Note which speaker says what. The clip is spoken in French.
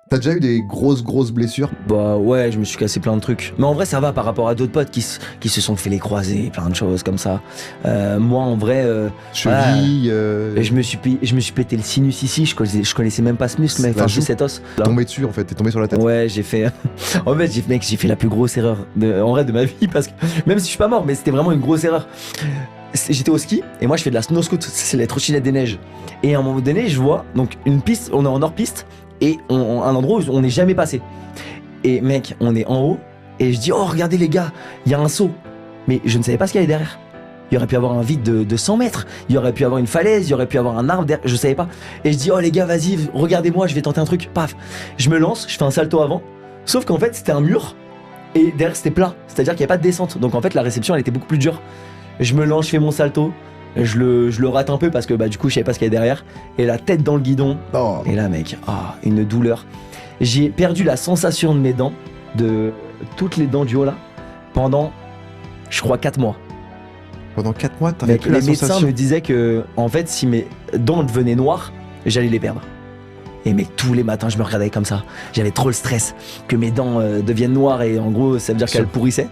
Speaker 1: T'as déjà eu des grosses blessures?
Speaker 2: Bah ouais, je me suis cassé plein de trucs. Mais en vrai, ça va par rapport à d'autres potes qui se sont fait les croisés, plein de choses comme ça. Moi, en vrai,
Speaker 1: Cheville,
Speaker 2: voilà, je me suis pété le sinus ici. Je connaissais même pas ce muscle, mais
Speaker 1: la
Speaker 2: enfin,
Speaker 1: joue.
Speaker 2: cet os.
Speaker 1: Tombé dessus en fait, t'es tombé sur la tête.
Speaker 2: Ouais, j'ai fait. En fait, j'ai fait la plus grosse erreur en vrai de ma vie parce que même si je suis pas mort, mais c'était vraiment une grosse erreur. J'étais au ski et moi je fais de la snow scoot, c'est la trottinette des neiges. Et à un moment donné, je vois donc une piste, on est en hors piste et un endroit où on n'est jamais passé. Et mec, on est en haut et je dis oh regardez les gars, il y a un saut. Mais je ne savais pas ce qu'il y avait derrière. Il y aurait pu avoir un vide de 100 mètres, il y aurait pu avoir une falaise, il y aurait pu avoir un arbre derrière, je savais pas. Et je dis oh les gars vas-y, regardez-moi, je vais tenter un truc. Paf, je me lance, je fais un salto avant. Sauf qu'en fait c'était un mur et derrière c'était plat, c'est-à-dire qu'il n'y a pas de descente. Donc en fait la réception elle était beaucoup plus dure. Je me lance, je fais mon salto, je le rate un peu parce que bah du coup je savais pas ce qu'il y avait derrière. Et la tête dans le guidon.
Speaker 1: Oh.
Speaker 2: Et là mec, une douleur. J'ai perdu la sensation de mes dents, de toutes les dents du haut là, pendant je crois 4 mois.
Speaker 1: Pendant 4 mois, t'avais
Speaker 2: Mec,
Speaker 1: plus la
Speaker 2: les médecins
Speaker 1: sensation.
Speaker 2: me disaient que en fait si mes dents devenaient noires, j'allais les perdre. Et mec, tous les matins je me regardais comme ça. J'avais trop le stress que mes dents deviennent noires et en gros ça veut dire qu'elles pourrissaient.